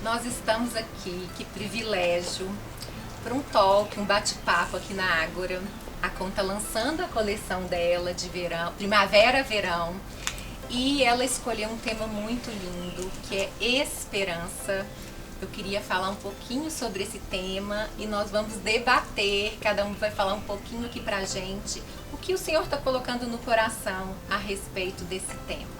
Nós estamos aqui, que privilégio, para um talk, um bate-papo aqui na Ágora. A Com está lançando a coleção dela de verão, primavera-verão, e ela escolheu um tema muito lindo, que é esperança. Eu queria falar um pouquinho sobre esse tema e nós vamos debater, cada um vai falar um pouquinho aqui pra gente, o que o Senhor está colocando no coração a respeito desse tema.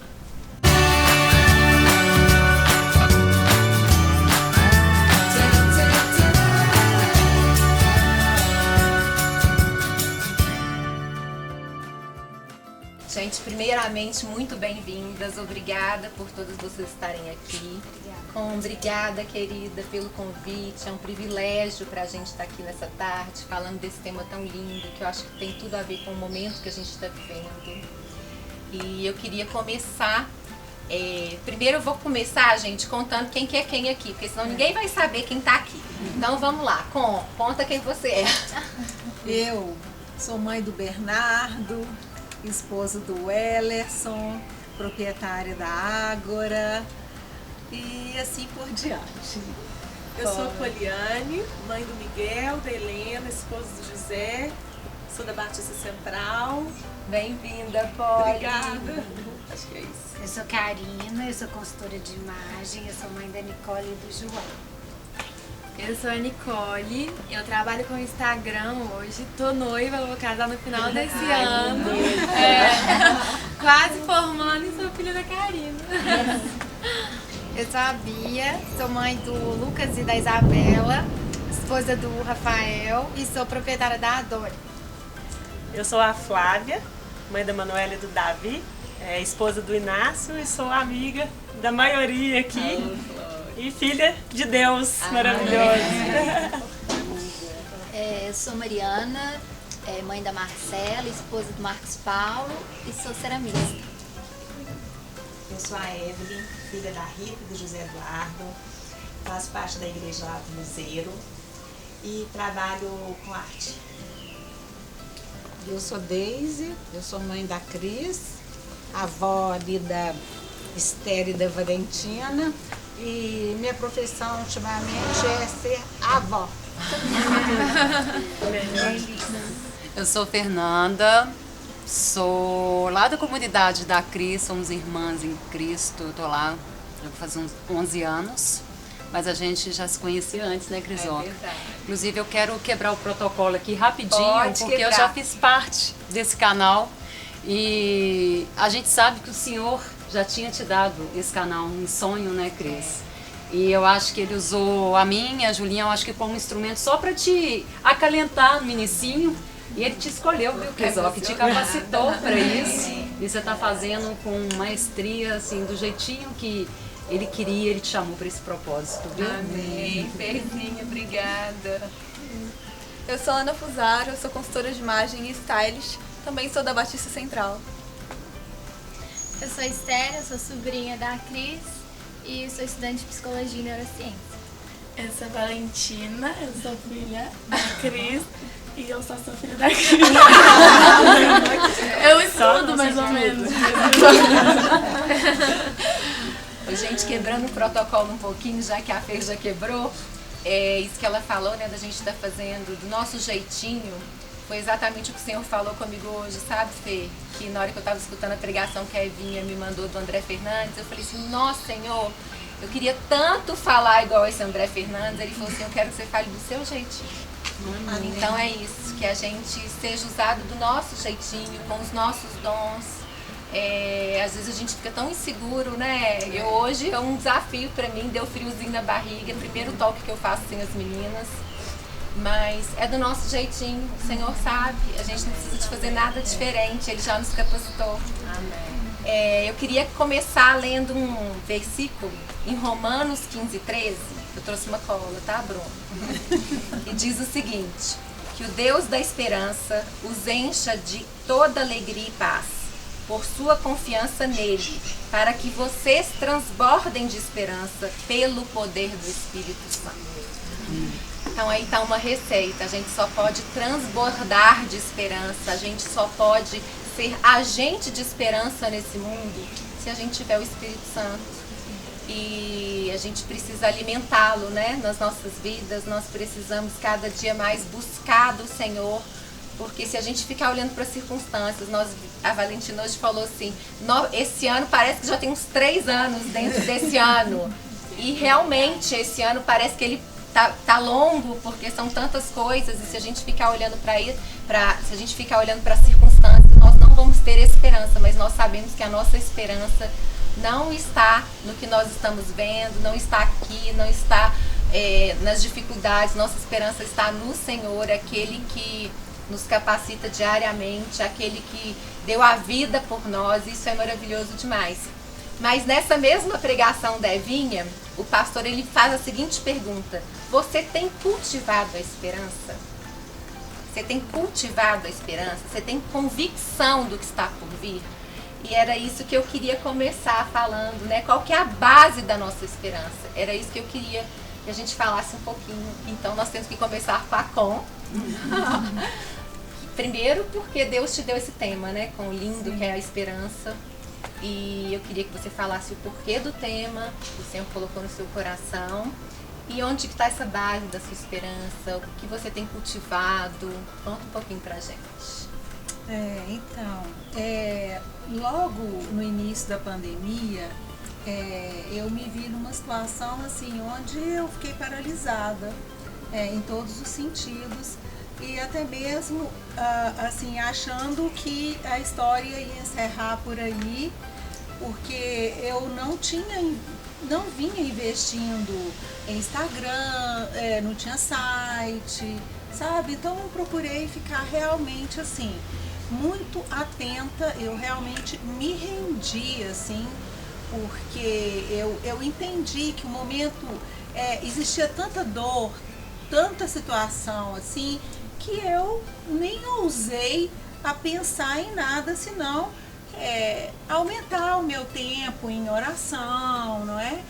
Gente, primeiramente, muito bem-vindas. Obrigada por todas vocês estarem aqui. Obrigada, querida, pelo convite. É um privilégio para a gente estar aqui nessa tarde, falando desse tema tão lindo, que eu acho que tem tudo a ver com o momento que a gente está vivendo. E eu queria começar... primeiro eu vou começar, gente, contando quem que é quem aqui, porque senão ninguém vai saber quem está aqui. Então, vamos lá. Conta quem você é. Eu sou mãe do Bernardo, esposa do Wellerson, proprietária da Ágora e assim por diante. Eu sou a Poliane, mãe do Miguel, da Helena, esposa do José, sou da Batista Central. Bem-vinda, Poli. Obrigada. Acho que é isso. Eu sou Karina, eu sou consultora de imagem, eu sou mãe da Nicole e do João. Eu sou a Nicole, eu trabalho com Instagram hoje, tô noiva, vou casar no final desse ano. Quase formando e sou filha da Karina. Eu sou a Bia, sou mãe do Lucas e da Isabela, esposa do Rafael e sou proprietária da Adore. Eu sou a Flávia, mãe da Manuela e do Davi, esposa do Inácio e sou amiga da maioria aqui. E filha de Deus, maravilhosa. Eu sou Mariana, mãe da Marcela, esposa do Marcos Paulo e sou ceramista. Eu sou a Evelyn, filha da Rita e do José Eduardo, faço parte da igreja lá do Luzeiro e trabalho com arte. Eu sou Deise, eu sou mãe da Cris, avó ali da Esther e da Valentina. E minha profissão ultimamente é ser avó. Eu sou Fernanda, sou lá da comunidade da Cris, somos irmãs em Cristo, eu tô lá já faz uns 11 anos, mas a gente já se conhecia antes, né, Crisoca? Inclusive eu quero quebrar o protocolo aqui rapidinho, porque eu já fiz parte desse canal e a gente sabe que o Senhor já tinha te dado esse canal, um sonho, né, Cris? E eu acho que ele usou a mim e a Julinha, eu acho que como instrumento só para te acalentar no inicinho. E ele te escolheu, viu, Cris? Que te capacitou para isso. E você tá fazendo com maestria, assim, do jeitinho que ele queria, ele te chamou para esse propósito, viu? Amém. Perzinha, obrigada. Eu sou Ana Fusaro, eu sou consultora de imagem e stylist, também sou da Batista Central. Eu sou Esther, eu sou sobrinha da Cris e sou estudante de psicologia e neurociência. Eu sou Valentina, eu sou filha da Cris e eu só sou filha da Cris. Eu estudo mais ou menos. Gente, quebrando o protocolo um pouquinho, já que a Fê já quebrou, isso que ela falou, né, da gente estar fazendo do nosso jeitinho. Foi exatamente o que o Senhor falou comigo hoje, sabe, Fê? Que na hora que eu estava escutando a pregação que a Evinha me mandou do André Fernandes, eu falei assim, nossa, Senhor, eu queria tanto falar igual esse André Fernandes. Ele falou assim, eu quero que você fale do seu jeitinho. Então é isso, que a gente seja usado do nosso jeitinho, com os nossos dons. Às vezes a gente fica tão inseguro, né? Hoje é um desafio pra mim, deu friozinho na barriga, primeiro toque que eu faço sem as meninas. Mas é do nosso jeitinho, o Senhor sabe, a gente não precisa de fazer nada diferente, Ele já nos capacitou. Amém. Eu queria começar lendo um versículo em Romanos 15:13, eu trouxe uma cola, tá, Bruno? E diz o seguinte, que o Deus da esperança os encha de toda alegria e paz, por sua confiança nele, para que vocês transbordem de esperança pelo poder do Espírito Santo. Então aí está uma receita, a gente só pode transbordar de esperança, a gente só pode ser agente de esperança nesse mundo se a gente tiver o Espírito Santo. e a gente precisa alimentá-lo, né, nas nossas vidas. Nós precisamos cada dia mais buscar do Senhor, porque se a gente ficar olhando para as circunstâncias, a Valentina hoje falou assim, esse ano parece que já tem uns 3 anos dentro desse ano, e realmente esse ano parece que ele tá longo, porque são tantas coisas, e se a gente ficar olhando se a gente ficar olhando para as circunstâncias, nós não vamos ter esperança, mas nós sabemos que a nossa esperança não está no que nós estamos vendo, não está aqui, não está nas dificuldades. Nossa esperança está no Senhor, aquele que nos capacita diariamente, aquele que deu a vida por nós. Isso é maravilhoso demais. Mas nessa mesma pregação da Evinha, o pastor ele faz a seguinte pergunta: você tem cultivado a esperança? Você tem cultivado a esperança? Você tem convicção do que está por vir? E era isso que eu queria começar falando, né? Qual que é a base da nossa esperança? Era isso que eu queria que a gente falasse um pouquinho. Então nós temos que começar com a Com. Primeiro porque Deus te deu esse tema, né? Com o lindo que é a esperança. E eu queria que você falasse o porquê do tema, que o Senhor colocou no seu coração. E onde que está essa base da sua esperança? O que você tem cultivado? Conta um pouquinho pra gente. Logo no início da pandemia, eu me vi numa situação assim, onde eu fiquei paralisada em todos os sentidos, e até mesmo assim, achando que a história ia encerrar por aí, porque eu não vinha investindo em Instagram, não tinha site, sabe? Então eu procurei ficar realmente assim, muito atenta. Eu realmente me rendi, assim, porque eu entendi que o momento existia tanta dor, tanta situação assim, que eu nem ousei a pensar em nada senão aumentar o meu tempo em oração, não é?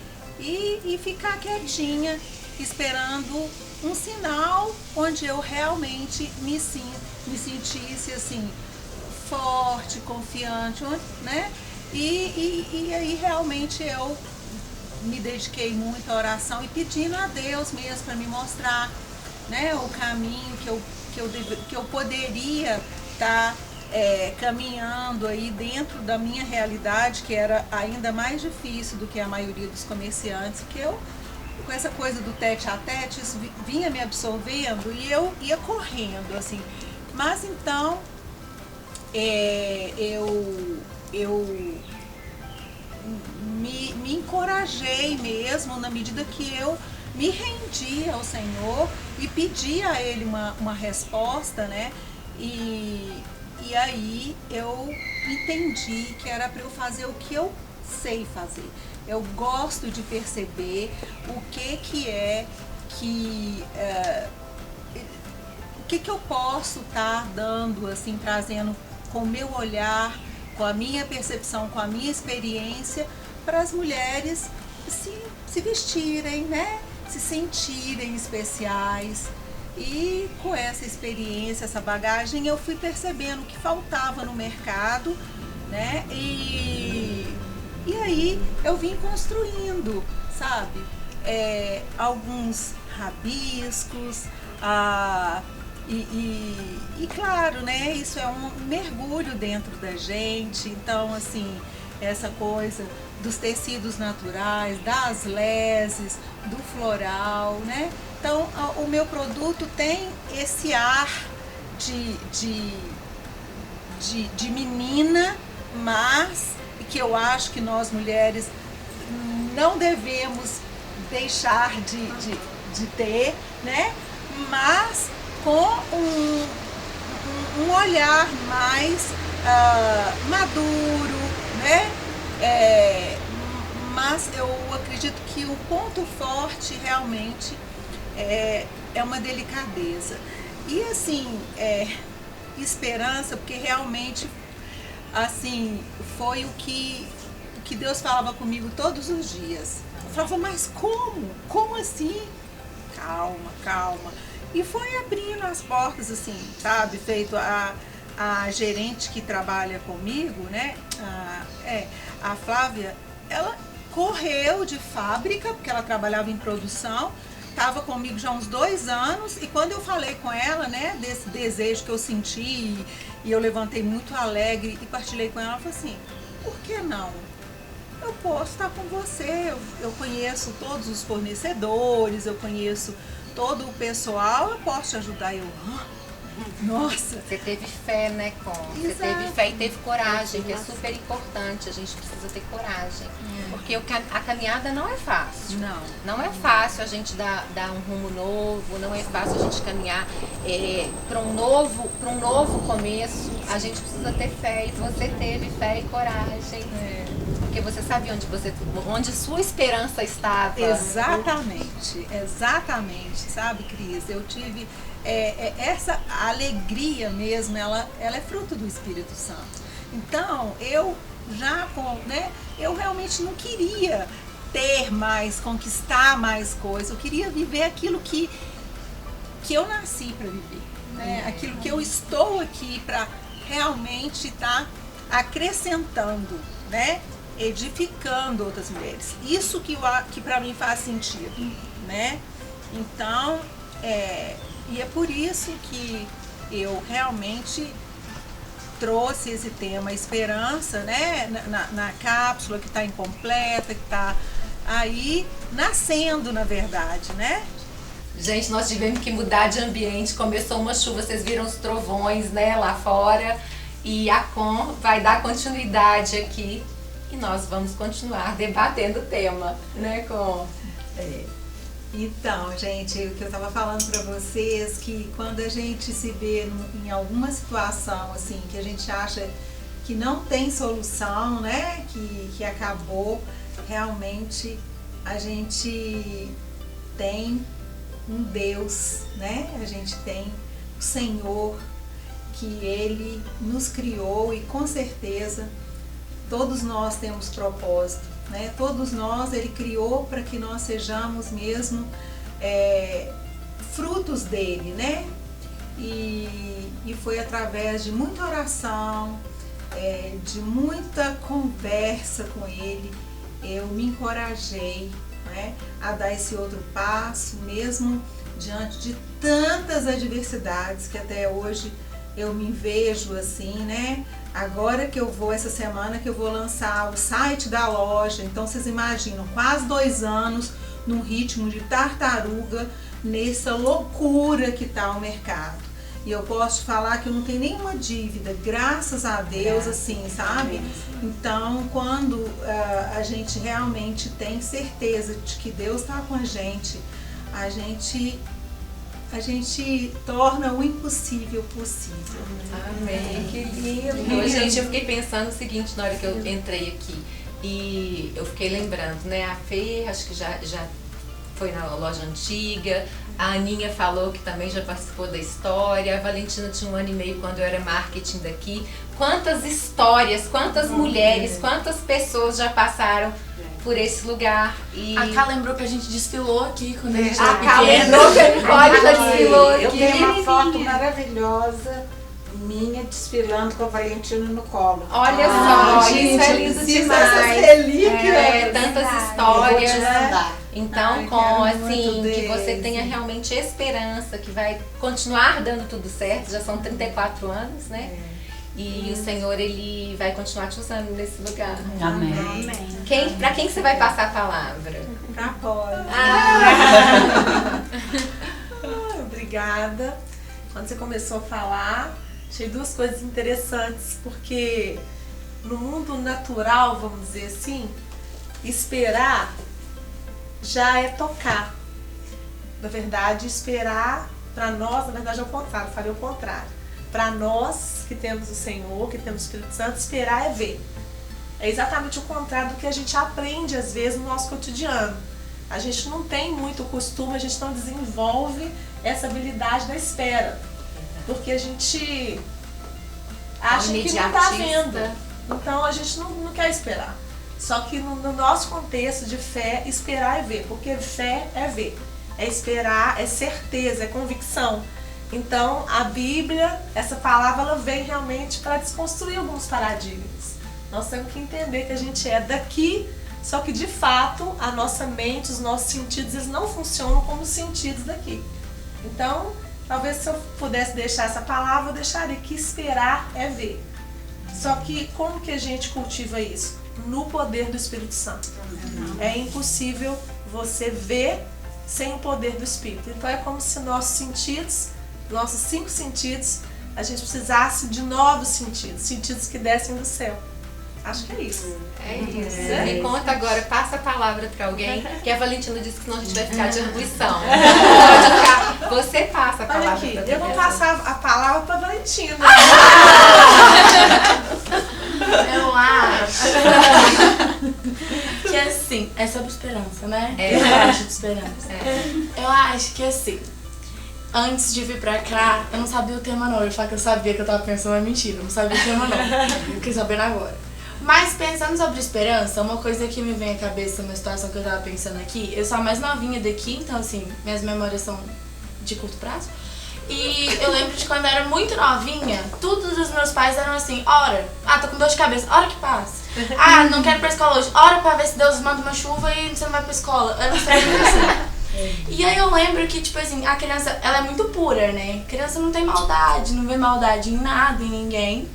E ficar quietinha, esperando um sinal onde eu realmente me sentisse assim, forte, confiante, né? E aí realmente eu me dediquei muito à oração e pedindo a Deus mesmo para me mostrar, né, o caminho que eu poderia estar caminhando aí dentro da minha realidade, que era ainda mais difícil do que a maioria dos comerciantes, que eu, com essa coisa do tete a tete, isso vinha me absorvendo e eu ia correndo, assim. Mas então, eu me encorajei mesmo, na medida que eu me rendi ao Senhor e pedi a Ele uma resposta, né? E aí eu entendi que era para eu fazer o que eu sei fazer. Eu gosto de perceber o que eu posso estar dando, assim, trazendo com o meu olhar, com a minha percepção, com a minha experiência, para as mulheres se vestirem, né? Se sentirem especiais. E com essa experiência, essa bagagem, eu fui percebendo o que faltava no mercado, né? E aí eu vim construindo, sabe? Alguns rabiscos, e claro, né? Isso é um mergulho dentro da gente. Então, assim, essa coisa dos tecidos naturais, das leses, do floral, né? Então, o meu produto tem esse ar de menina, mas que eu acho que nós mulheres não devemos deixar de ter, né? Mas com um olhar mais maduro, né? Mas eu acredito que o ponto forte realmente é uma delicadeza. E assim, esperança, porque realmente assim, foi o que Deus falava comigo todos os dias. Eu falava, mas como? Como assim? Calma, calma. E foi abrindo as portas, assim, sabe? Feito a gerente que trabalha comigo, né? A Flávia, ela correu de fábrica, porque ela trabalhava em produção, estava comigo já há uns 2 anos, e quando eu falei com ela, né, desse desejo que eu senti, e eu levantei muito alegre e partilhei com ela, ela falou assim, por que não? Eu posso estar com você, eu conheço todos os fornecedores, eu conheço todo o pessoal, eu posso te ajudar. Eu, nossa! Você teve fé, né, Com? Você teve fé e teve coragem, que é super importante. A gente precisa ter coragem. Porque a caminhada não é fácil. Não é fácil a gente dar um rumo novo, não é fácil a gente caminhar para um novo começo. A gente precisa ter fé, e você teve fé e coragem. Porque você sabia onde sua esperança estava. Exatamente, sabe, Cris? Eu tive essa alegria mesmo, ela é fruto do Espírito Santo. Então, eu realmente não queria ter mais, conquistar mais coisas, eu queria viver aquilo que eu nasci para viver, né? Aquilo que eu estou aqui para realmente estar acrescentando, né? Edificando outras mulheres. Isso que para mim faz sentido, né? Então, e é por isso que eu realmente trouxe esse tema esperança, né? Na cápsula que está incompleta, que está aí nascendo, na verdade, né? Gente, nós tivemos que mudar de ambiente, começou uma chuva, vocês viram os trovões, né, lá fora, e a Com vai dar continuidade aqui. E nós vamos continuar debatendo o tema, né, Com? Então, gente, o que eu estava falando para vocês, que quando a gente se vê em alguma situação, assim, que a gente acha que não tem solução, né, que acabou, realmente a gente tem um Deus, né, a gente tem o Senhor, que Ele nos criou, e com certeza todos nós temos propósito, né? Todos nós Ele criou para que nós sejamos mesmo frutos dele, né? E foi através de muita oração, de muita conversa com Ele, eu me encorajei, né, a dar esse outro passo, mesmo diante de tantas adversidades que até hoje eu me vejo assim, né? Agora que eu vou, essa semana que eu vou lançar o site da loja, então vocês imaginam, quase 2 anos num ritmo de tartaruga, nessa loucura que tá o mercado. E eu posso te falar que eu não tenho nenhuma dívida, graças a Deus, assim, sabe? Então, quando a gente realmente tem certeza de que Deus está com a gente torna o impossível possível. Amém, que lindo. Gente, eu fiquei pensando o seguinte na hora que eu entrei aqui, e eu fiquei lembrando, né, a Fê, acho que já foi na loja antiga, a Aninha falou que também já participou da história, a Valentina tinha 1 ano e meio quando eu era marketing daqui. Quantas histórias, quantas mulheres, quantas pessoas já passaram por esse lugar. E a Ká lembrou que a gente desfilou aqui quando a gente a era Ká pequena. lembrou que a Nicole já desfilou aqui. Eu tenho uma foto maravilhosa minha desfilando com a Valentina no colo. Olha só, gente, isso é lindo demais. Essas relíquias. Tantas histórias. Né? Então, com assim, que você tenha realmente esperança, que vai continuar dando tudo certo, já são 34 anos, né? E o Senhor, Ele vai continuar te usando nesse lugar. Amém. Pra quem você vai passar a palavra? Pra Paula. Obrigada. Quando você começou a falar, achei 2 coisas interessantes, porque no mundo natural, vamos dizer assim, esperar já é tocar. Na verdade, esperar para nós, na verdade é o contrário, eu falei o contrário. Para nós que temos o Senhor, que temos o Espírito Santo, esperar é ver. É exatamente o contrário do que a gente aprende às vezes no nosso cotidiano. A gente não tem muito costume, a gente não desenvolve essa habilidade da espera. Porque a gente acha que não está vendo. Então a gente não quer esperar. Só que no nosso contexto de fé, esperar é ver. Porque fé é ver. É esperar, é certeza, é convicção. Então a Bíblia, essa palavra, ela vem realmente para desconstruir alguns paradigmas. Nós temos que entender que a gente é daqui, Só que de fato a nossa mente, os nossos sentidos, eles não funcionam como os sentidos daqui. Então, talvez se eu pudesse deixar essa palavra, eu deixaria que esperar é ver. Só que como que a gente cultiva isso? No poder do Espírito Santo. É impossível você ver sem o poder do Espírito. Então é como se nossos sentidos, nossos 5 sentidos, a gente precisasse de novos sentidos, sentidos que descem do céu. Acho que é isso. É isso. Me conta agora, passa a palavra para alguém, que a Valentina disse que senão a gente vai ficar de arguição. Pode ficar, você passa a palavra. Olha aqui, eu vou passar a palavra para Valentina. Eu acho que assim, é sobre esperança, né? Eu acho de esperança. Eu acho que assim, antes de vir pra cá, eu não sabia o tema não. Eu falei que eu sabia que eu tava pensando, é mentira, eu não sabia o tema não. Eu fiquei sabendo agora. Mas pensando sobre esperança, uma coisa que me vem à cabeça, uma situação que eu tava pensando aqui, eu sou a mais novinha daqui, então assim, minhas memórias são de curto prazo. E eu lembro de quando eu era muito novinha, todos os meus pais eram assim, ora, tô com dor de cabeça, hora que passa. Não quero ir pra escola hoje, ora pra ver se Deus manda uma chuva e você não vai pra escola. Eu não sei assim. E aí eu lembro que, tipo assim, a criança, ela é muito pura, né? A criança não tem maldade, não vê maldade em nada, em ninguém.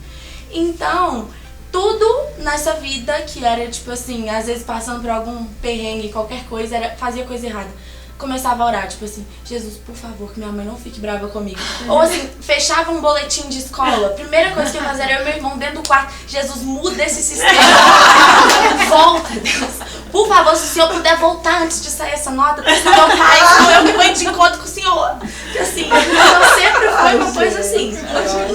Então, tudo nessa vida que era, tipo assim, às vezes passando por algum perrengue, qualquer coisa, fazia coisa errada. Começava a orar, tipo assim, Jesus, por favor, que minha mãe não fique brava comigo. Ou assim, fechava um boletim de escola, primeira coisa que eu fazia era eu e meu irmão dentro do quarto, Jesus, muda esse sistema. Volta, Deus. Por favor, se o senhor puder voltar antes de sair essa nota, porque senão meu pai, senão eu que vou de encontro com o senhor. Que assim, então sempre foi uma coisa assim.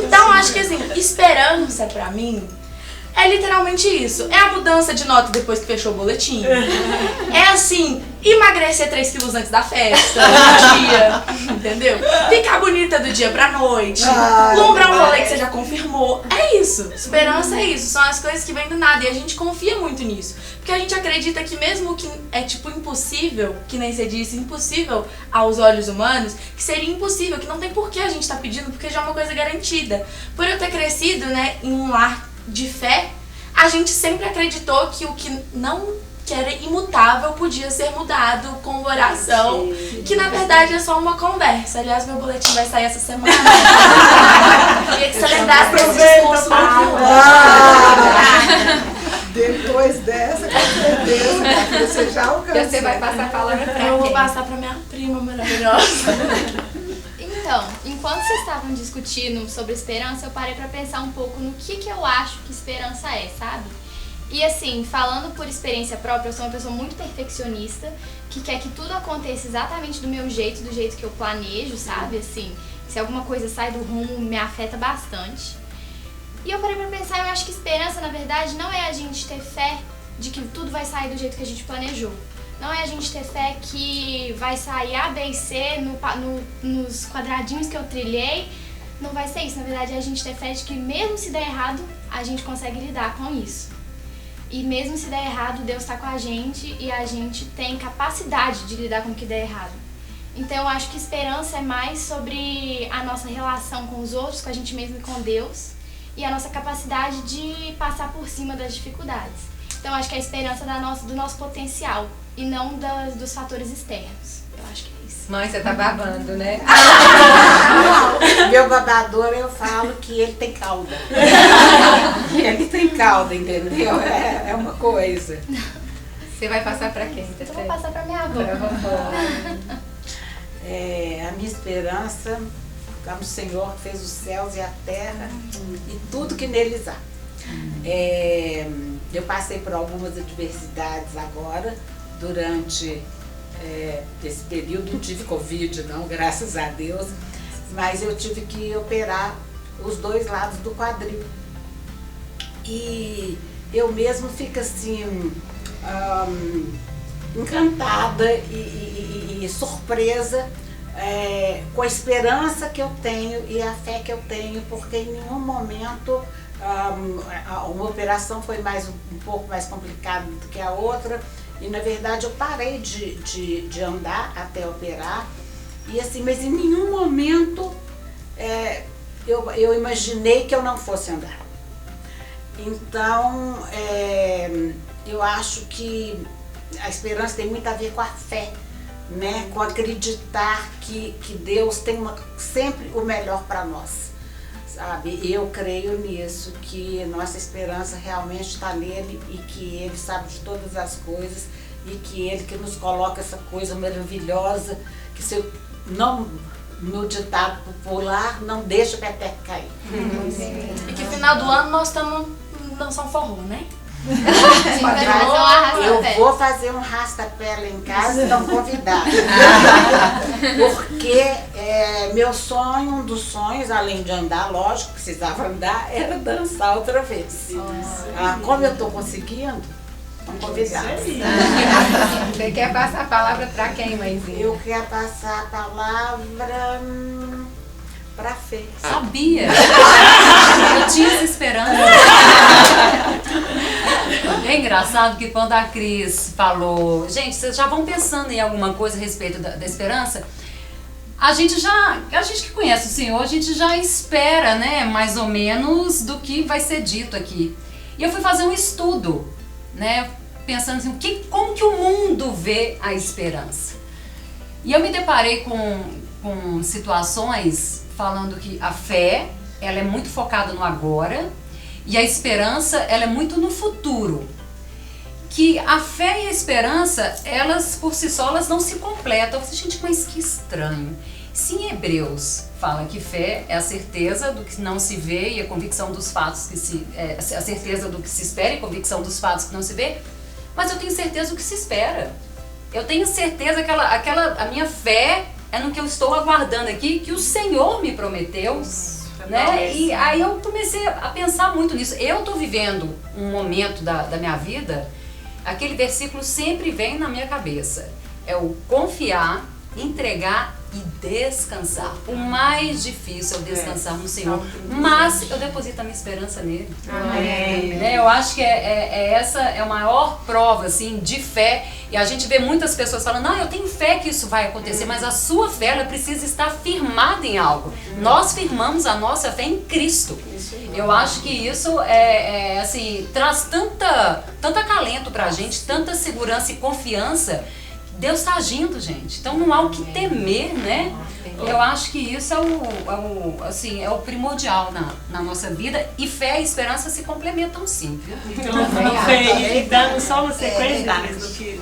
Então acho que assim, esperança pra mim é literalmente isso. É a mudança de nota depois que fechou o boletim. É assim, emagrecer 3 quilos antes da festa, no dia, entendeu? Ficar bonita do dia pra noite. Comprar um rolê que você já confirmou. É isso. Esperança é isso. São as coisas que vêm do nada. E a gente confia muito nisso. Porque a gente acredita que mesmo que é tipo impossível, que nem você disse, impossível aos olhos humanos, que seria impossível, que não tem por que a gente tá pedindo, porque já é uma coisa garantida. Por eu ter crescido, né, em um lar de fé, a gente sempre acreditou que o que era imutável podia ser mudado com oração, que na verdade é só uma conversa. Aliás, meu boletim vai sair essa semana. Queria que você lembrasse desse discurso. Depois dessa, com certeza, você já alcançou. Você vai passar a palavra pra Eu vou passar pra minha prima maravilhosa. Então, enquanto vocês estavam discutindo sobre esperança, eu parei pra pensar um pouco no que eu acho que esperança é, sabe? E assim, falando por experiência própria, eu sou uma pessoa muito perfeccionista, que quer que tudo aconteça exatamente do meu jeito, do jeito que eu planejo, sabe? Assim, se alguma coisa sai do rumo, me afeta bastante. E eu parei pra pensar, eu acho que esperança, na verdade, não é a gente ter fé de que tudo vai sair do jeito que a gente planejou. Não é a gente ter fé que vai sair A, B e C nos quadradinhos que eu trilhei. Não vai ser isso. Na verdade, é a gente ter fé de que mesmo se der errado, a gente consegue lidar com isso. E mesmo se der errado, Deus está com a gente e a gente tem capacidade de lidar com o que der errado. Então, eu acho que esperança é mais sobre a nossa relação com os outros, com a gente mesmo e com Deus. E a nossa capacidade de passar por cima das dificuldades. Então, eu acho que é a esperança do nosso potencial e não dos fatores externos. Eu acho que é isso. Mãe, você tá babando, né? Meu babador, eu falo que ele tem cauda. Ele tem cauda, entendeu? É uma coisa. Você vai passar pra quem? Eu vou passar pra minha avó. A minha esperança está no Senhor que fez os céus e a terra e tudo que neles há. Eu passei por algumas adversidades agora, durante esse período. Não tive Covid não, graças a Deus, mas eu tive que operar os 2 lados do quadril. E eu mesmo fico assim, encantada e surpresa com a esperança que eu tenho e a fé que eu tenho, porque em nenhum momento uma operação foi um pouco mais complicada do que a outra, e na verdade eu parei de andar até operar, e assim, mas em nenhum momento eu imaginei que eu não fosse andar. Então eu acho que a esperança tem muito a ver com a fé, né? Com acreditar que Deus tem sempre o melhor para nós, sabe? Eu creio nisso, que nossa esperança realmente está nele e que ele sabe de todas as coisas e que ele que nos coloca essa coisa maravilhosa, que se eu não, no ditado popular, não deixa o peteco cair. E que final do ano nós estamos dançando forró, né? Eu vou fazer um rastapé lá em casa, estão convidados. Porque meu sonho, um dos sonhos, além de andar, lógico, precisava andar, era dançar outra vez. Como eu estou conseguindo, estão convidados. Você quer passar a palavra para quem, mãezinha? Eu quero passar a palavra para Fê. Sabia! Eu tinha essa esperança. É engraçado que quando a Cris falou, gente, vocês já vão pensando em alguma coisa a respeito da esperança? A gente que conhece o Senhor, a gente já espera, né, mais ou menos do que vai ser dito aqui. E eu fui fazer um estudo, né, pensando assim, como que o mundo vê a esperança? E eu me deparei com situações falando que a fé, ela é muito focada no agora, e a esperança, ela é muito no futuro. Que a fé e a esperança, elas por si só, elas não se completam. Você, gente, mas que estranho. Se em Hebreus fala que fé é a certeza do que não se vê e a convicção dos fatos a certeza do que se espera e a convicção dos fatos que não se vê, mas eu tenho certeza do que se espera. Eu tenho certeza que a minha fé é no que eu estou aguardando aqui, que o Senhor me prometeu. Né? E aí eu comecei a pensar muito nisso. Eu estou vivendo um momento da minha vida, aquele versículo sempre vem na minha cabeça. É o confiar, entregar e descansar. O mais difícil é o descansar no Senhor, mas eu deposito a minha esperança nele. Amém. Eu acho que essa é a maior prova assim, de fé. E a gente vê muitas pessoas falando, eu tenho fé que isso vai acontecer, mas a sua fé, ela precisa estar firmada em algo. Nós firmamos a nossa fé em Cristo. Eu acho que isso assim, traz tanto acalento pra gente, tanta segurança e confiança. Deus está agindo, gente. Então não há o que temer, né? Eu acho que isso é o primordial na nossa vida. E fé e esperança se complementam sim, viu? E dando só uma sequência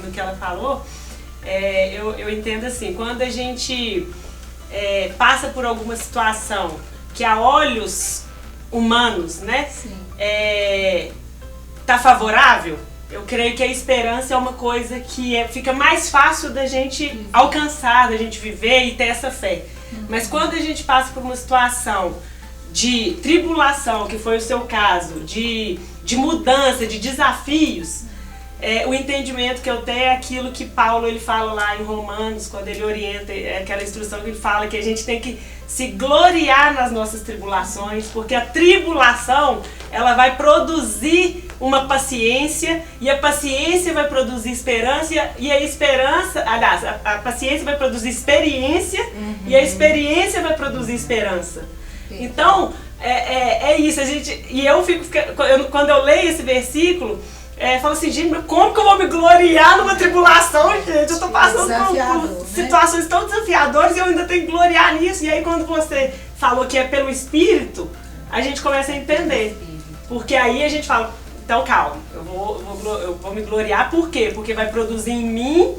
no que ela falou, eu entendo assim, quando a gente passa por alguma situação que a olhos humanos, né, tá favorável, eu creio que a esperança é uma coisa que fica mais fácil da gente alcançar, da gente viver e ter essa fé. Mas quando a gente passa por uma situação de tribulação, que foi o seu caso, de mudança, de desafios, o entendimento que eu tenho é aquilo que Paulo ele fala lá em Romanos, quando ele orienta, aquela instrução que ele fala que a gente tem que se gloriar nas nossas tribulações, porque a tribulação ela vai produzir uma paciência, e a paciência vai produzir esperança, e a esperança, aliás, a paciência vai produzir experiência, e a experiência vai produzir esperança. Então, é isso, e eu fico, quando eu leio esse versículo, falo assim, gente, mas como que eu vou me gloriar numa tribulação, gente? Eu tô passando por situações tão desafiadoras e eu ainda tenho que gloriar nisso. E aí quando você falou que é pelo Espírito, a gente começa a entender. Porque aí a gente fala, então calma, eu vou me gloriar por quê? Porque vai produzir em mim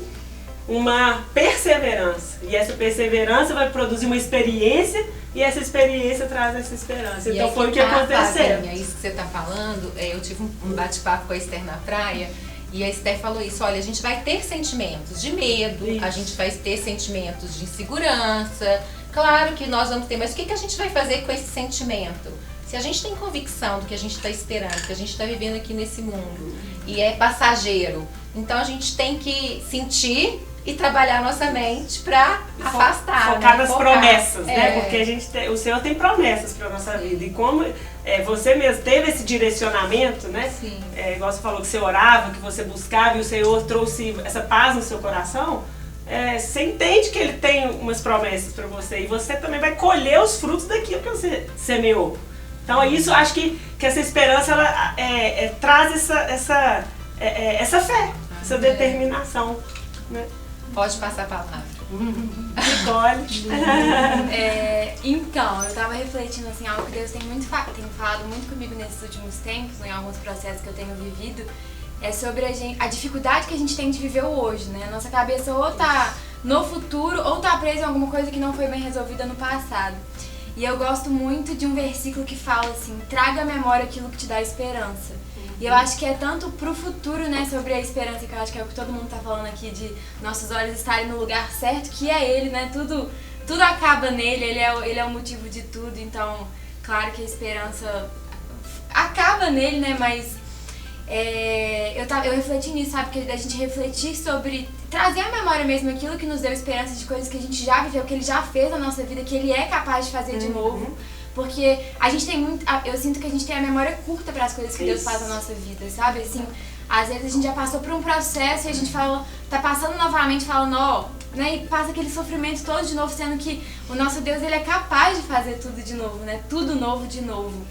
uma perseverança. E essa perseverança vai produzir uma experiência, e essa experiência traz essa esperança. E então foi o que aconteceu. É isso que você está falando. Eu tive um bate-papo com a Esther na praia, e a Esther falou isso, olha, a gente vai ter sentimentos de medo, a gente vai ter sentimentos de insegurança, claro que nós vamos ter, mas o que a gente vai fazer com esse sentimento? Se a gente tem convicção do que a gente está esperando, que a gente está vivendo aqui nesse mundo, e é passageiro, então a gente tem que sentir e trabalhar nossa mente para afastar, focar nas promessas, né? Porque o Senhor tem promessas para nossa vida. E como você mesmo teve esse direcionamento, né? Sim. Igual você falou que você orava, que você buscava e o Senhor trouxe essa paz no seu coração, você entende que Ele tem umas promessas para você e você também vai colher os frutos daquilo que você semeou. Então isso, acho que essa esperança ela traz essa fé, essa determinação, né? Pode passar a palavra. Nicole. Então, eu tava refletindo assim, algo que Deus tem falado muito comigo nesses últimos tempos, em alguns processos que eu tenho vivido, é sobre a dificuldade que a gente tem de viver o hoje, né? Nossa cabeça ou tá no futuro ou tá presa em alguma coisa que não foi bem resolvida no passado. E eu gosto muito de um versículo que fala assim, traga à memória aquilo que te dá esperança. E eu acho que é tanto pro futuro, né, sobre a esperança, que eu acho que é o que todo mundo tá falando aqui, de nossos olhos estarem no lugar certo, que é Ele, né, tudo acaba nele, ele é o motivo de tudo, então, claro que a esperança acaba nele, né, mas eu refleti nisso, sabe, porque a gente refletir sobre, trazer à memória mesmo aquilo que nos deu esperança de coisas que a gente já viveu, que Ele já fez na nossa vida, que Ele é capaz de fazer de novo. Porque a gente tem muito. Eu sinto que a gente tem a memória curta para as coisas que Deus faz na nossa vida, sabe? Assim, às vezes a gente já passou por um processo e a gente tá passando novamente, falando, ó, né? E passa aquele sofrimento todo de novo, sendo que o nosso Deus, Ele é capaz de fazer tudo de novo, né? Tudo novo de novo.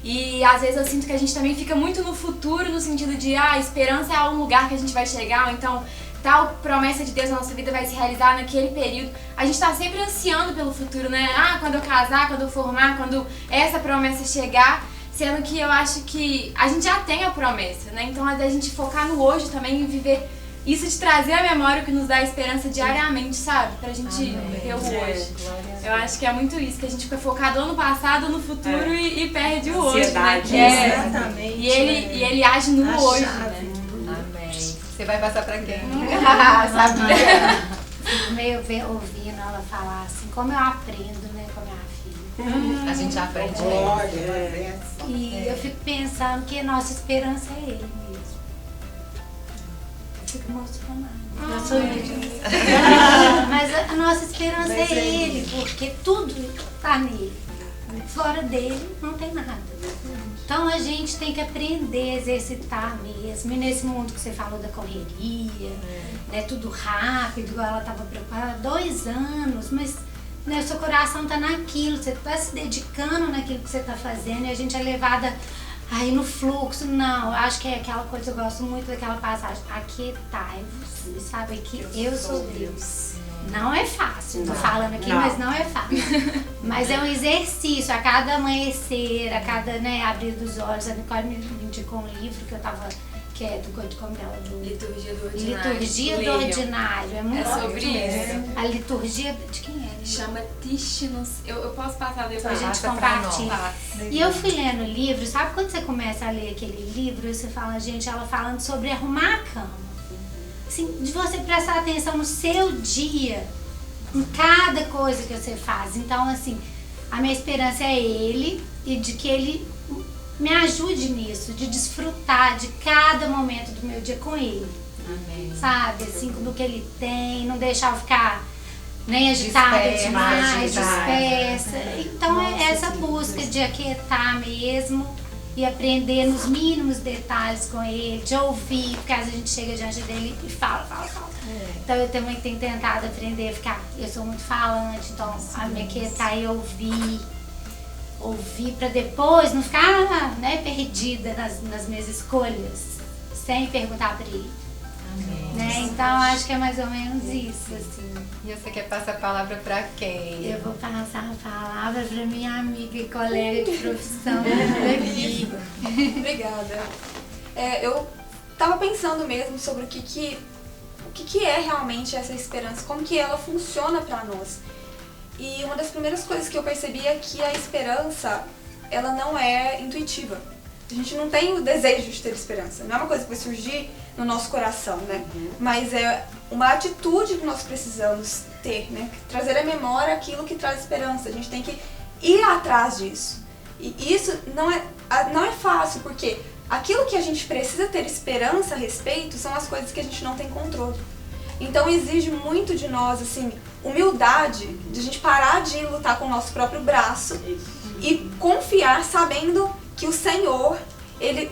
E às vezes eu sinto que a gente também fica muito no futuro, no sentido de, a esperança é um lugar que a gente vai chegar, ou então tal promessa de Deus na nossa vida vai se realizar naquele período. A gente tá sempre ansiando pelo futuro, né? Quando eu casar, quando eu formar, quando essa promessa chegar, sendo que eu acho que a gente já tem a promessa, né? Então é da gente focar no hoje também e viver isso, de trazer à memória o que nos dá esperança diariamente, sabe? Pra gente viver o hoje. Eu acho que é muito isso, que a gente fica focado ou no passado ou no futuro e perde o hoje, né? Exatamente. E ele age no hoje, né? Você vai passar pra quem? Sabia? Fico meio ouvindo ela falar assim, como eu aprendo, né, com a minha filha. A gente já aprende. E eu fico pensando que a nossa esperança é Ele mesmo. Eu fico emocionada. Eu sou isso. Mas a nossa esperança é Ele, porque tudo está nele. Fora dele não tem nada. Então a gente tem que aprender a exercitar mesmo. E nesse mundo que você falou da correria, né, tudo rápido, igual ela estava preocupada, 2 anos, mas né, seu coração está naquilo, você está se dedicando naquilo que você está fazendo e a gente é levada aí no fluxo. Não, eu acho que é aquela coisa, eu gosto muito daquela passagem, aquietai-vos, sabe, que eu sou Deus. Não é fácil, tô falando aqui, mas não é fácil. Mas é um exercício, a cada amanhecer, a cada, né, abrir dos olhos. A Nicole me indicou um livro que é como dela, do Liturgia do Ordinário. Liturgia do Ordinário, é muito sobre isso. A liturgia de quem é? Chama Tishnos. Eu posso passar depois. A gente compartilha. E eu fui lendo o livro, sabe quando você começa a ler aquele livro e você fala, gente, ela falando sobre arrumar a cama. Assim, de você prestar atenção no seu dia, em cada coisa que você faz. Então, assim, a minha esperança é Ele e de que Ele me ajude nisso, de desfrutar de cada momento do meu dia com Ele. Amém. Sabe, assim, do que Ele tem, não deixar eu ficar nem agitada demais, dispersa. Então, é essa busca de aquietar mesmo. E aprender nos mínimos detalhes com Ele, de ouvir, porque às vezes a gente chega diante dele e fala. Então eu também tenho tentado aprender a ficar, eu sou muito falante, então a minha quietar e ouvir para depois não ficar, né, perdida nas minhas escolhas, sem perguntar para Ele. Né? Então acho que é mais ou menos isso, assim. E você quer passar a palavra para quem? Eu vou passar a palavra para minha amiga e colega de profissão aqui. Obrigada. Eu tava pensando mesmo sobre o que é realmente essa esperança, como que ela funciona para nós. E uma das primeiras coisas que eu percebi é que a esperança, ela não é intuitiva. A gente não tem o desejo de ter esperança. Não é uma coisa que vai surgir no nosso coração, né? Mas é uma atitude que nós precisamos ter, né? Trazer à memória aquilo que traz esperança. A gente tem que ir atrás disso. E isso não é fácil, porque aquilo que a gente precisa ter esperança a respeito são as coisas que a gente não tem controle. Então exige muito de nós, assim, humildade, de a gente parar de lutar com o nosso próprio braço e confiar sabendo que o Senhor, Ele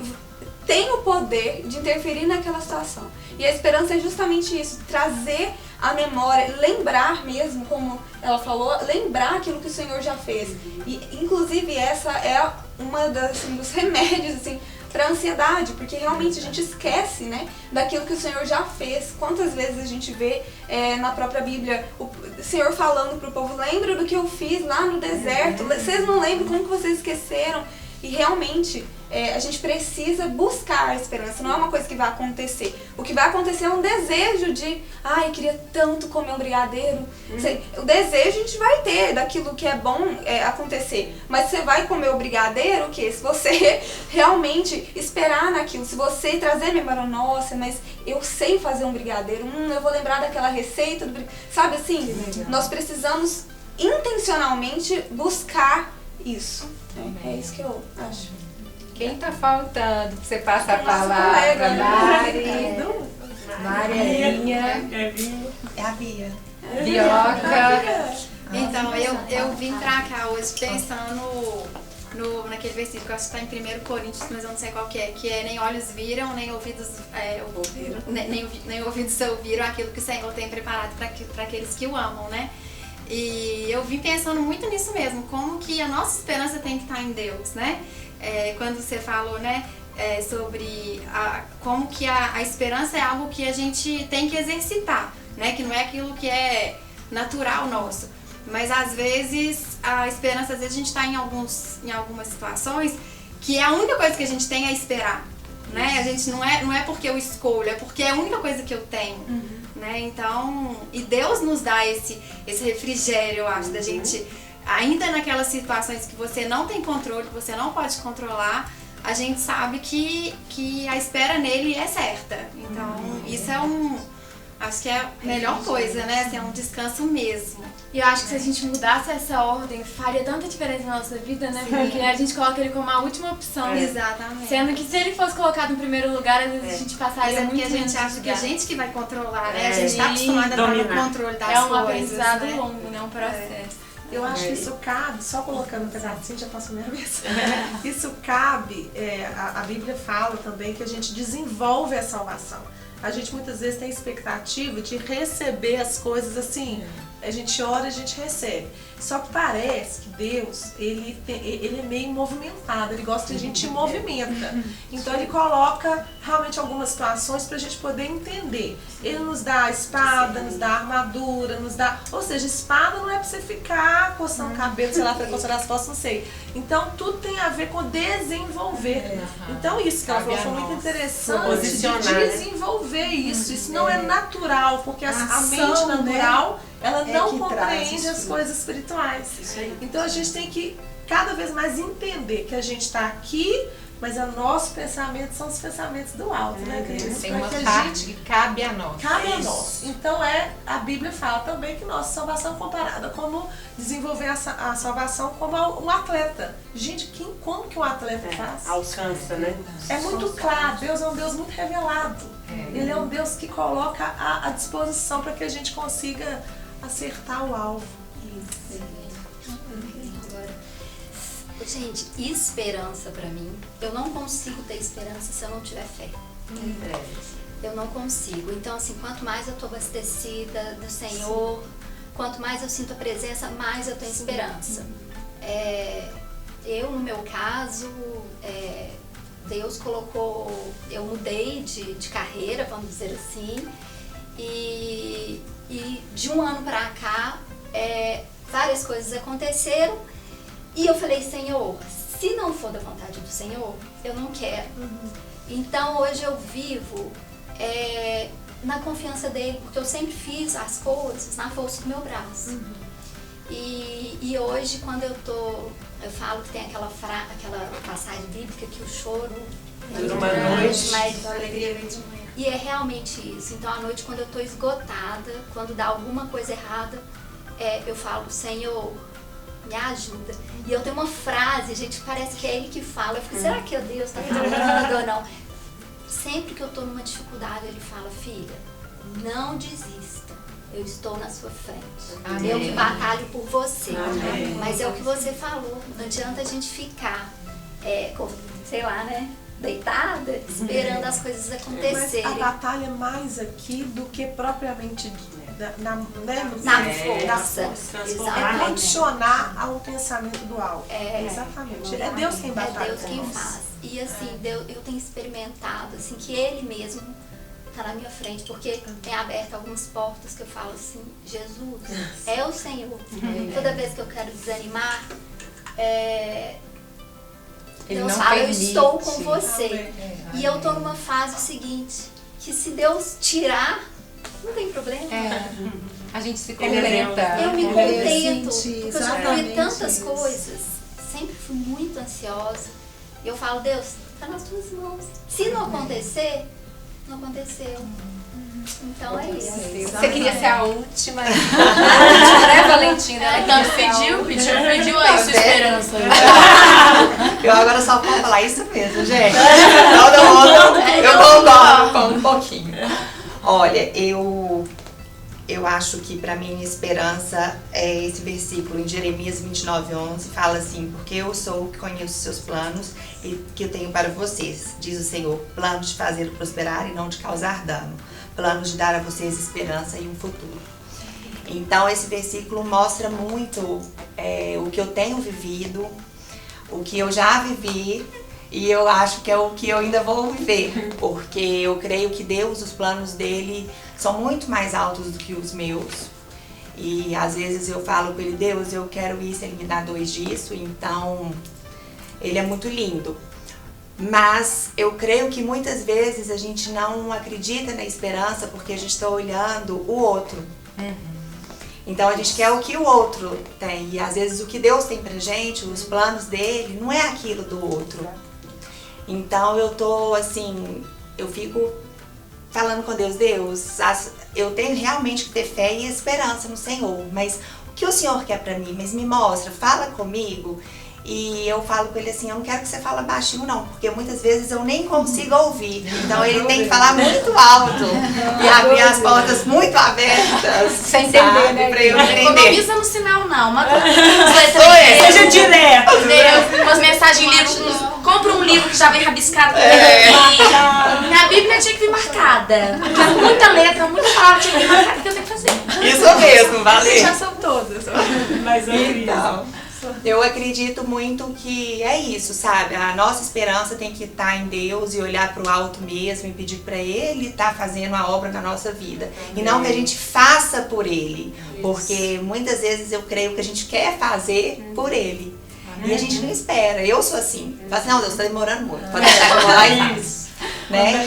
tem o poder de interferir naquela situação. E a esperança é justamente isso, trazer a memória, lembrar mesmo, como ela falou, lembrar aquilo que o Senhor já fez. E inclusive essa é uma dos remédios, assim, para ansiedade, porque realmente a gente esquece, né, daquilo que o Senhor já fez. Quantas vezes a gente vê na própria Bíblia o Senhor falando para o povo, lembra do que eu fiz lá no deserto, vocês não lembram, como que vocês esqueceram? E realmente a gente precisa buscar a esperança, não é uma coisa que vai acontecer. O que vai acontecer é um desejo de, ai, queria tanto comer um brigadeiro. O desejo a gente vai ter daquilo que é bom acontecer. Mas você vai comer o brigadeiro, o quê? Se você realmente esperar naquilo, se você trazer memória, nossa, mas eu sei fazer um brigadeiro, eu vou lembrar daquela receita, sabe assim? Nós precisamos intencionalmente buscar isso. É isso que eu acho. Quem tá faltando? Você passa a Nossa palavra, colega, Marinha, É a Bia. Bioca. Então, eu vim pra cá hoje pensando naquele versículo que eu acho que está em 1 Coríntios, mas eu não sei qual que é nem olhos viram, nem ouvidos ouviram, nem ouvidos ouviram aquilo que o Senhor tem preparado para aqueles que o amam, né? E eu vim pensando muito nisso mesmo, como que a nossa esperança tem que estar em Deus, né? Quando você falou, né, sobre como que a esperança é algo que a gente tem que exercitar, né? Que não é aquilo que é natural nosso. Mas às vezes, a esperança, às vezes a gente está em algumas situações que a única coisa que a gente tem é esperar, né? A gente não é porque eu escolho, é porque é a única coisa que eu tenho. Né? Então, e Deus nos dá esse refrigério, eu acho, da gente, ainda naquelas situações que você não tem controle, que você não pode controlar, a gente sabe que a espera nele é certa. Então, isso acho que é a melhor coisa, né? Assim, é um descanso mesmo. E eu acho que se a gente mudasse essa ordem, faria tanta diferença na nossa vida, né? Porque a gente coloca ele como a última opção. Exatamente. Sendo que se ele fosse colocado em primeiro lugar, às vezes a gente passaria muito porque a gente acha que a gente que vai controlar, né? A gente está acostumada a estar no controle das coisas. É um aprendizado longo, né? Um processo. Eu acho que isso cabe, só colocando um pedacinho, já passou minha vez. Isso cabe, a Bíblia fala também que a gente desenvolve a salvação. A gente muitas vezes tem expectativa de receber as coisas assim, a gente ora e a gente recebe. Só que parece que Deus, ele é meio movimentado, ele gosta que a gente movimenta. Então ele coloca realmente algumas situações pra gente poder entender. Ele nos dá a espada, nos dá a armadura, nos dá... Ou seja, espada não é pra você ficar coçando o cabelo, sei lá, pra coçar as costas, não sei. Então tudo tem a ver com desenvolver. Então isso que ela falou foi muito interessante, de desenvolver isso. Isso não é natural, porque a mente natural... Ela não compreende as coisas espirituais. Então a gente tem que cada vez mais entender que a gente está aqui, mas o nosso pensamento são os pensamentos do alto, né? Tem uma parte que cabe a nós. Cabe a nós. Então a Bíblia fala também que nossa salvação é comparada como desenvolver a salvação como um atleta. Gente, como que um atleta faz? Alcança, né? É muito claro, Deus é um Deus muito revelado. Ele é um Deus que coloca à disposição para que a gente consiga acertar o alvo. Agora, gente, esperança pra mim, eu não consigo ter esperança se eu não tiver fé. Eu não consigo. Então, assim, quanto mais eu tô abastecida do Senhor, quanto mais eu sinto a presença, mais eu tenho esperança. Eu, no meu caso, Deus colocou, eu mudei de carreira, vamos dizer assim, e de um ano pra cá, várias coisas aconteceram e eu falei, Senhor, se não for da vontade do Senhor, eu não quero. Então hoje eu vivo na confiança dele, porque eu sempre fiz as coisas na força do meu braço. E hoje, quando eu falo que tem aquela passagem bíblica que o choro dura uma noite, mas a alegria vem de manhã. E é realmente isso. Então, à noite, quando eu estou esgotada, quando dá alguma coisa errada, eu falo, Senhor, me ajuda. E eu tenho uma frase, gente, parece que é ele que fala. Eu fico, será que Deus está falando ou não? Sempre que eu estou numa dificuldade, ele fala, filha, não desista. Eu estou na sua frente. Amém. Eu que batalho por você. Amém. Mas é o que você falou. Não adianta a gente ficar, sei lá, né? Deitada, esperando as coisas acontecerem. Mas a batalha é mais aqui do que propriamente na força. É condicionar ao pensamento do alto. Exatamente. É Deus quem batalha. É Deus quem faz. E assim, Deus, eu tenho experimentado assim, que Ele mesmo está na minha frente, porque tem aberto algumas portas que eu falo assim, Jesus, é o Senhor. Toda vez que eu quero desanimar, Deus fala, eu estou com você. E eu estou numa fase seguinte, que se Deus tirar, não tem problema. A gente se contenta. Eu me contento, porque eu já vivi tantas coisas, sempre fui muito ansiosa. E eu falo, Deus, está nas tuas mãos. Se não acontecer, não aconteceu. Então é isso. Você queria ser a última. A última, né, Valentina? Então pediu aí sua esperança. Eu agora só vou falar isso mesmo, gente. Todo mundo, eu concordo com um pouquinho. Olha, eu acho que para mim a esperança é esse versículo em Jeremias 29:11, fala assim, porque eu sou o que conheço os seus planos e que eu tenho para vocês, diz o Senhor, planos de fazê-lo prosperar e não de causar dano, planos de dar a vocês esperança e um futuro. Então esse versículo mostra muito o que eu tenho vivido, o que eu já vivi, e eu acho que é o que eu ainda vou viver, porque eu creio que Deus, os planos dele são muito mais altos do que os meus. E às vezes eu falo com ele, Deus, eu quero isso, ele me dá 2 disso, então ele é muito lindo. Mas eu creio que muitas vezes a gente não acredita na esperança porque a gente está olhando o outro. Então a gente quer o que o outro tem, e às vezes o que Deus tem pra gente, os planos dele, não é aquilo do outro. Então eu tô assim, eu fico falando com Deus, eu tenho realmente que ter fé e esperança no Senhor, mas o que o Senhor quer pra mim? Mas me mostra, fala comigo. E eu falo com ele assim, eu não quero que você fale baixinho não, porque muitas vezes eu nem consigo ouvir. Então ele tem que falar muito alto e abrir as portas muito abertas. Sem entender, né? Pra eu entender. Não economiza no sinal não, seja direto. Umas mensagens em livro, compra um livro que já vem rabiscado. Minha Bíblia tinha que vir marcada. Muita letra, muita palavra tinha que vir marcada, que eu tenho que fazer. Isso mesmo, valeu. Já são todas. Mas eu acredito muito que é isso, sabe? A nossa esperança tem que estar em Deus e olhar para o alto mesmo e pedir para Ele estar fazendo a obra na nossa vida. E não que a gente faça por Ele, porque muitas vezes eu creio que a gente quer fazer por Ele. E a gente não espera. Eu sou assim. Falo assim, não, Deus, está demorando muito. Pode deixar que eu vou lá e faço. Né?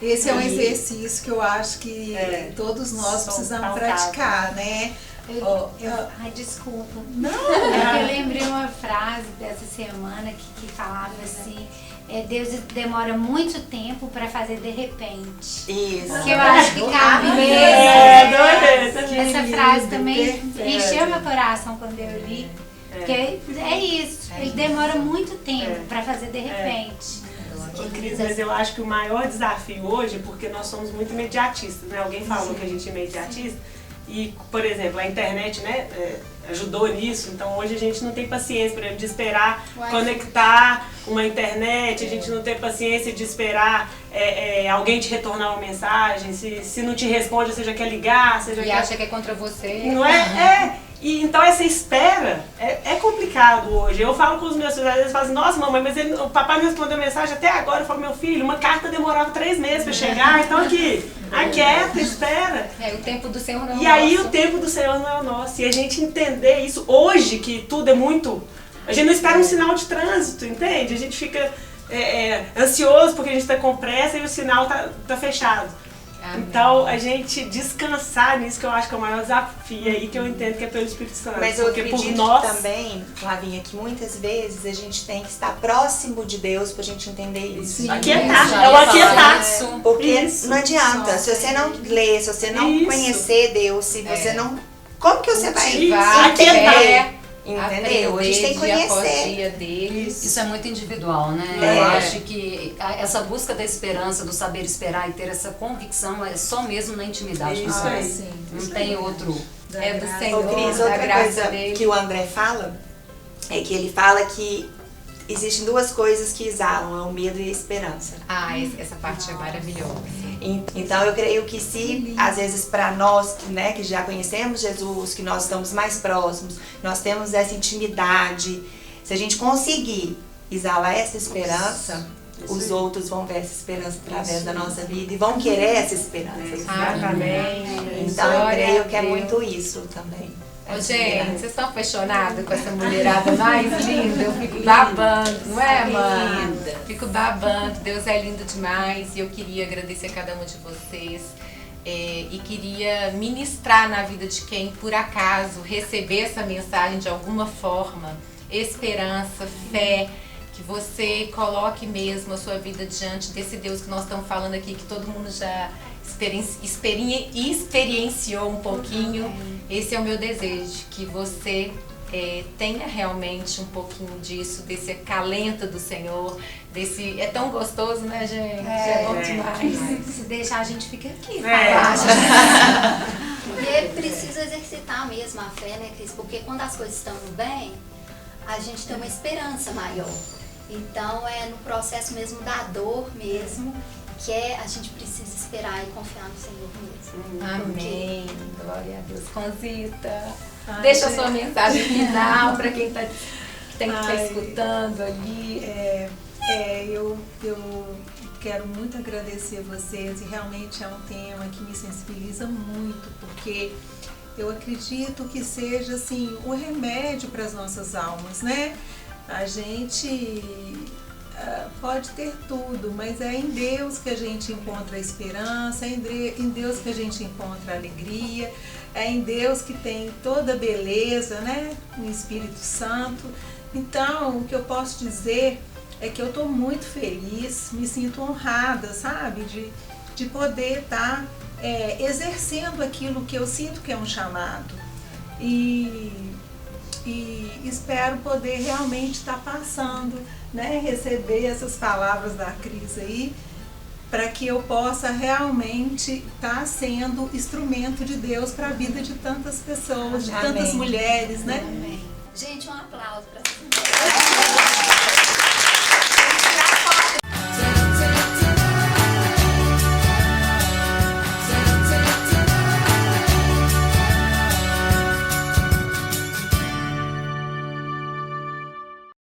Esse é um exercício que eu acho que todos nós precisamos praticar, né? Ai, desculpa. Não. Eu lembrei uma frase dessa semana que falava assim, Deus demora muito tempo para fazer de repente. Isso. Que eu acho que cabe mesmo. Essa frase também encheu meu coração quando eu li. Porque é isso, ele demora muito tempo para fazer de repente. Cris, mas eu acho que o maior desafio hoje, porque nós somos muito imediatistas, né? Alguém falou que a gente é imediatista. E, por exemplo, a internet, né, ajudou nisso, então hoje a gente não tem paciência, por exemplo, de esperar conectar uma internet, a gente não tem paciência de esperar alguém te retornar uma mensagem, se não te responde, você já quer ligar, você já quer... acha que é contra você. Não é? E então essa espera é complicado hoje. Eu falo com os meus filhos, às vezes falam assim, nossa mamãe, mas o papai me respondeu mensagem até agora. Eu falo, meu filho, uma carta demorava 3 meses para chegar, então aqui, aquieta, espera. O tempo do Senhor não é o nosso. E aí o tempo do Senhor não é o nosso. E a gente entender isso hoje, que tudo é muito... A gente não espera um sinal de trânsito, entende? A gente fica ansioso porque a gente está com pressa e o sinal tá fechado. Amém. Então, a gente descansar nisso, que eu acho que é o maior desafio aí, que eu entendo que é pelo Espírito Santo. Mas eu acredito também, Flavinha, que muitas vezes a gente tem que estar próximo de Deus pra gente entender isso. Sim, aquietar, é o aquietar. Porque não adianta, se você não ler, se você não conhecer Deus, se você não... Como que você vai entender? Entendeu? A gente tem que conhecer. Isso é muito individual, né? Eu acho que essa busca da esperança, do saber esperar e ter essa convicção é só mesmo na intimidade. Isso aí. Não tem outro. Do Senhor, Cris, outra coisa que o André fala é que ele fala que existem 2 coisas que exalam, é o medo e a esperança. Essa parte é maravilhosa. Então eu creio que se, às vezes para nós, né, que já conhecemos Jesus, que nós estamos mais próximos, nós temos essa intimidade, Se a gente conseguir exalar essa esperança, os outros vão ver essa esperança através da nossa vida e vão querer essa esperança. Amém. Então eu creio que é muito isso também. Ô, gente, vocês estão apaixonados com essa mulherada mais linda? Eu fico babando, não é, mãe? Fico babando. Deus é lindo demais e eu queria agradecer a cada um de vocês. E queria ministrar na vida de quem, por acaso, receber essa mensagem de alguma forma, esperança, fé, que você coloque mesmo a sua vida diante desse Deus que nós estamos falando aqui, que todo mundo já experienciou um pouquinho. Esse é o meu desejo, que você tenha realmente um pouquinho disso, desse acalento do Senhor, desse... É tão gostoso, né, gente? É bom demais. Se deixar, a gente fica aqui. E precisa exercitar mesmo a fé, né, Cris? Porque quando as coisas estão bem, a gente tem uma esperança maior. Então, é no processo mesmo da dor mesmo, que a gente precisa esperar e confiar no Senhor mesmo. Amém. Glória a Deus. Conzita, deixa a sua mensagem final para quem tem que estar escutando ali. Eu quero muito agradecer vocês e realmente é um tema que me sensibiliza muito, porque eu acredito que seja assim, o remédio para as nossas almas, né? A gente pode ter tudo, mas é em Deus que a gente encontra a esperança, é em Deus que a gente encontra a alegria, é em Deus que tem toda a beleza, né? No Espírito Santo. Então, o que eu posso dizer é que eu estou muito feliz, me sinto honrada, sabe? De poder estar exercendo aquilo que eu sinto que é um chamado. E espero poder realmente estar passando, né, receber essas palavras da Cris aí, para que eu possa realmente estar sendo instrumento de Deus para a vida de tantas pessoas, de tantas mulheres, né? Amém. Gente, um aplauso para